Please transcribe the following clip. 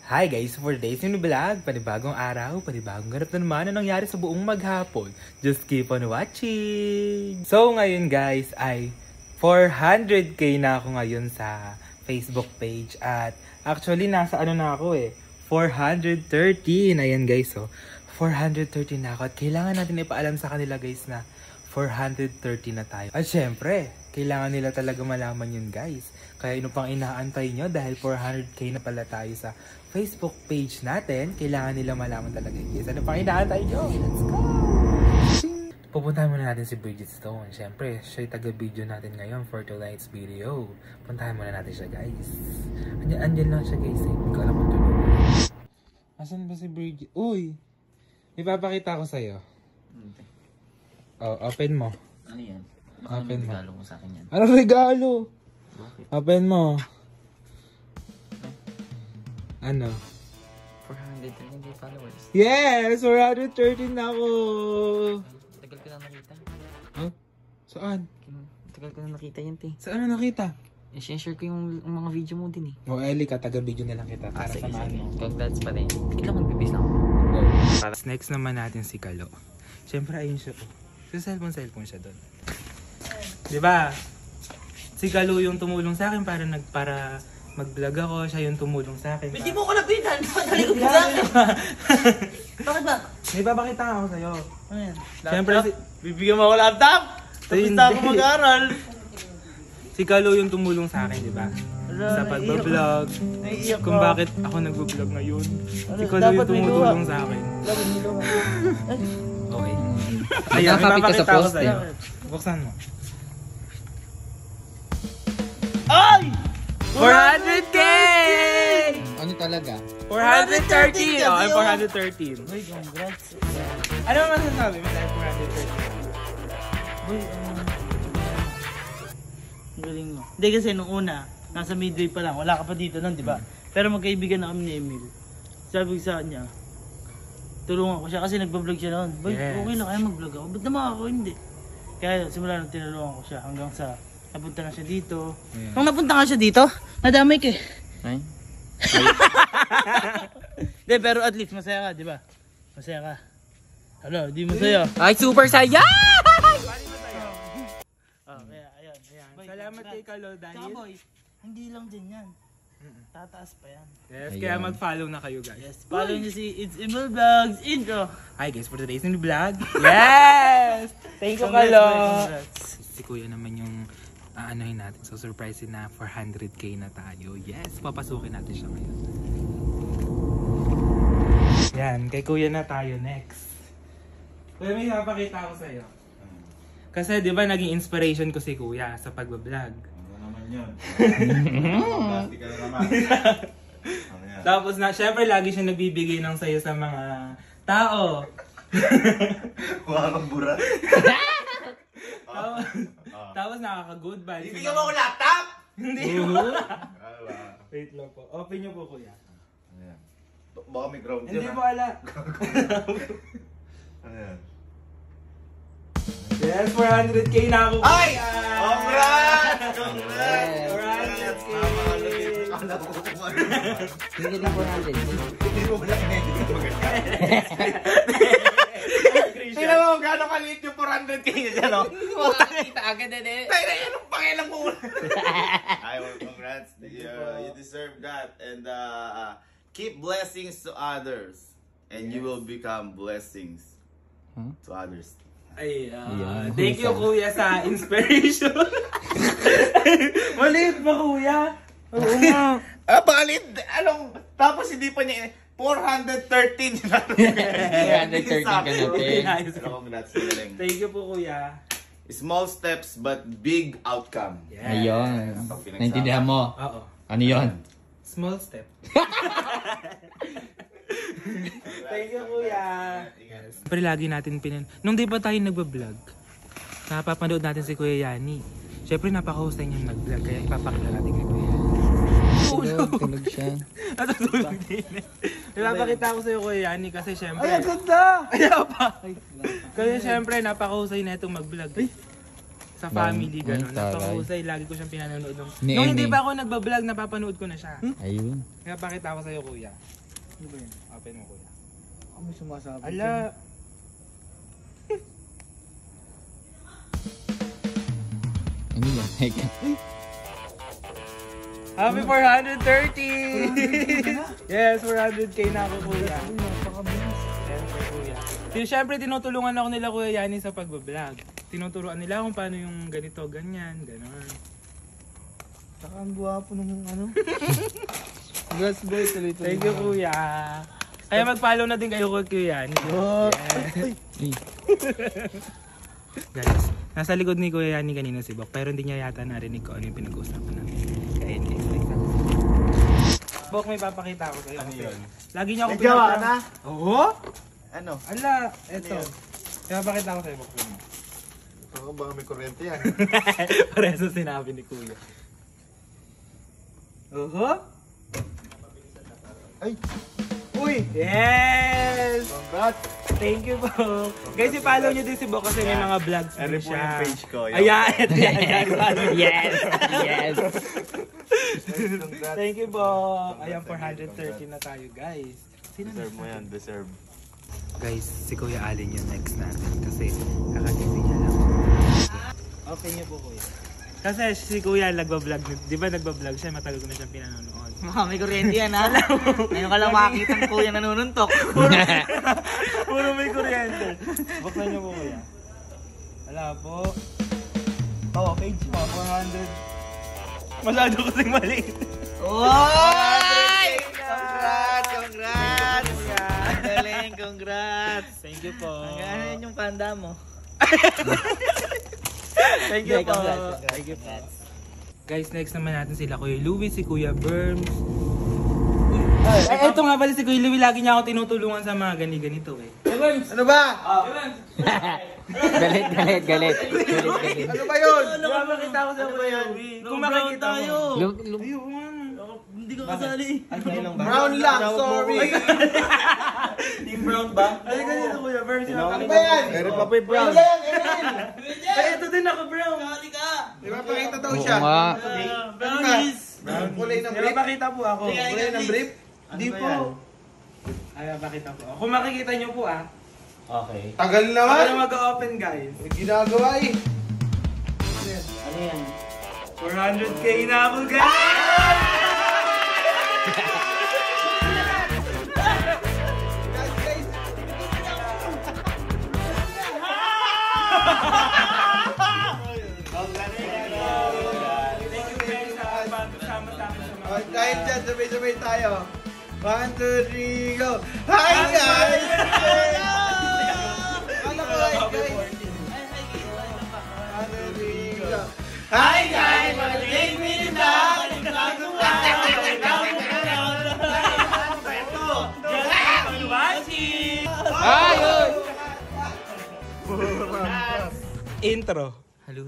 Hi guys, for today's new vlog, panibagong araw, panibagong ganap na naman ang nangyari sa buong maghapon. Just keep on watching! So ngayon guys ay 400k na ako ngayon sa Facebook page at actually nasa ano na ako 413. Ayan guys, so 413 na ako at kailangan natin ipaalam sa kanila guys na 430 na tayo. At syempre, kailangan nila talaga malaman yun guys. Kaya ino pang inaantay nyo dahil 400k na pala tayo sa Facebook page natin. Kailangan nila malaman talaga guys. Ano pang inaantay nyo? Let's go! Pupuntahan muna natin si Bridget Stone. Syempre, siya yung taga-video natin ngayon for tonight's video. Puntahan muna natin siya guys. Andyan lang siya guys. Hindi ko alam kung tulog. Asan ba si Bridget? Uy! Ipapakita ko sa'yo. Oh, open mo. Ano yan? Open mo. Regalo mo sa akin yan? Anong regalo? Bakit? Open mo. Ano? 430 followers. Yes! 413 na ako! Tagal ko na nakita. Huh? Saan? Tagal ko na nakita yan, te. Saan na nakita? I-share ko yung mga video mo din eh. O, Eli ka, taga-video na lang kita para Sige, samahan sige. mo. Congrats pa rin. Ikaw magbibis lang. Go. Next naman natin si Kalo. Siyempre, ayun siya. Sa cellphone siya doon. Diba? Si Kalo yung tumulong sa akin para mag-vlog ako. Siya yung tumulong sa akin. Hindi mo ko lapitan! Madali ko sa akin! Bakit ba? May babakita ako sa'yo. Ano yan? Siyempre, Bibigyan mo ako laptop! Tapos na ako mag-aaral! Si Kalo yung tumulong sa akin, diba? Sa pag-vlog. Kung bakit ako nag-vlog ngayon. Si Kalo yung tumulong sa akin. Dapat nilo. Okay. Ayan, Nakakapit ka sa ipapakita ko post, sa'yo. Buksan mo. Ay! 400k! Ano talaga? 413! Oh, ay 413. Uy, congrats. Ano ang masasabi mo dahil 413? Uy, ang galing mo. Hindi kasi nung una, nasa midway pa lang, wala ka pa dito nun, di ba? Pero magkaibigan na kami ni Emil. Sabi ko sa kanya, tulungan ko siya kasi nagbablog siya noon. Boy, Yes. okay lang, kaya mag-vlog ako. Ba't naman ako hindi? Kaya simula nung tinulungan ko siya hanggang sa napunta na siya dito. Yeah. Nung napunta ka siya dito, nadamay ka eh. Ay? Hindi, pero at least masaya ka, di ba? Masaya ka. Hello, di masaya. Ay, super saya! Oh, kaya, ayan. Salamat kay Kalo Tsaka dahil... boy, hindi lang din yan. Tataas pa yan. Yes, Ayun. kaya mag-follow na kayo guys. Yes, follow niyo si It's Emil Vlogs intro. Hi guys, for today's new vlog. Yes! Thank you Kalo! Congrats. Si Kuya naman yung aanohin natin. So surprise na 400k na tayo. Yes, papasukin natin siya ngayon. Yan, kay Kuya na tayo next. Kuya, may papakita ako sa'yo. Kasi di ba naging inspiration ko si Kuya sa pagbablog. Ano naman yun? Plastic ka na naman. Ano yan? Tapos na, syempre lagi siya nagbibigay ng sayo sa mga tao. Kuha kang burat. Tapos nakaka-good vibes. Bibigyan mo ko laptop! Hindi mo. Ala. Wait lang po. Open nyo po Kuya. Ano yan? Baka may ground Hindi yan mo ala. Ano yan? Yes, 400k na ako. Ay! Kuya! Congrats! Congrats! 400k! Akala ko kung ano. Hindi din 400. Hindi mo ba na-edit yung maganda? Tingnan mo kung gano'ng kaliit yung 400k niya dyan, no? Makakita agad na eh. Tayo na yan, ang pakialam mo. Ay, well, congrats. You deserve that. And keep blessings to others. And you will become blessings to others. Ay, Ayan. thank you Kuya sa inspiration. Maliit ba Kuya? Oo nga. Balit! Anong, tapos hindi pa niya, 413 na. 413 ka natin. So, congrats, galing. Thank you po Kuya. Small steps but big outcome. Ayun. Naintindihan mo? Oo. Ano yun? Small step. Thank you Kuya. Pero lagi natin nung di pa tayo nagbablog, napapanood natin si Kuya Yani. Siyempre napaka-husay niyang nag-vlog, kaya ipapakita natin kay Kuya Yani. Tulog siya. Natutulog din. Ipapakita ko sa'yo Kuya Yani kasi siyempre... Ay, ang ganda! Ayaw pa! Kasi siyempre napaka-husay na itong mag-vlog. sa family, gano'n. taray. Napakahusay, lagi ko siyang pinanonood. Ni Nung hindi Amy. pa ako nagbablog, napapanood ko na siya. Ayun. Kaya pakita ko sa'yo, kuya. Ano ba yun? Open mo, kuya. Ako may sumasabi. Ala, Ano yan? happy 430! Yes, 400k na ako, kuya. Napakabilis. Siyempre, kuya. Siyempre, tinutulungan ako nila, Kuya Yani, sa pagbablog. Tinuturuan nila kung paano yung ganito, ganyan, gano'n. Tsaka ang guwapo nung ano. Congrats boy, tuloy-tuloy. Thank you, kuya. Kaya mag-follow na din kayo kay Kuya Yani. Guys, nasa likod ni Kuya Yani kanina si Bok, pero hindi niya yata narinig ko ano yung pinag-uusapan namin. Kaya hindi. Bok, may papakita ako sa'yo. Ano yun? Lagi niya ako Nagawa na? Oo? Ano? Ala, eto. May papakita ako sa'yo, Bok. Ako baka may kuryente yan. Pareso sinabi ni Kuya. Ay! Uy! Yes! Congrats! Thank you po. Guys, i-follow nyo din si Bok kasi may mga vlogs po Ano po siya. yung page ko? Ayan, ito yan. Yes! Yes! Congrats. Thank you po. Ayan, 430 na tayo, guys. Sino Deserve mo yan, deserve. Guys, si Kuya Alin yung next natin kasi kakagising niya lang. Okay niyo po, Kuya. Kasi si Kuya nagbablog, di ba nagbablog siya, matagal ko na siyang pinanonood. Maka may kuryente yan ha. Ngayon ka lang makakita ng kuya nanununtok. Puro may kuryente. Buksan niyo po, Kuya. Wala po. Oh, page mo, 400. Masyado kasing mali. Oy! 100K na! Congrats! Congrats! Ang galing, congrats! Thank you po. Hanggang yung panda mo. Thank you po. Congrats. Thank you po. Guys, next naman natin sila Kuya Louie, si Kuya Berms. Ay, eto nga pala si Kuya Louie, lagi niya ako tinutulungan sa mga ganito eh. Ano ba? Galit. Ano ba yun? Makakita ko sa Kuya Louie. Kung makikita tayo. mo. Hindi ka kasali. Brown lang, sorry. Team Brown ba? Ay, ganito Kuya Berms. Ano ba yan? Meron pa po yung brown. Ano ba yan? Erin? Ay, ito din ako brown. Kasali ka. Di ba pakita daw Oo siya? nga. Brownies. Kulay ng May brief? pakita po ako. Kulay ng brief? Hindi po. Ay, pakita po ako. Kung makikita niyo po Okay. Tagal Ako naman. na mag-open guys. May ginagawa eh. Ano yan? 400k na ako guys! Kahit dyan, sabay-sabay tayo. 1, 2, 3, go! Hi guys! Ano ko hi guys? 1, 2, 3, go! Hi guys! Mag-take me na! Ayun! Intro. Hello.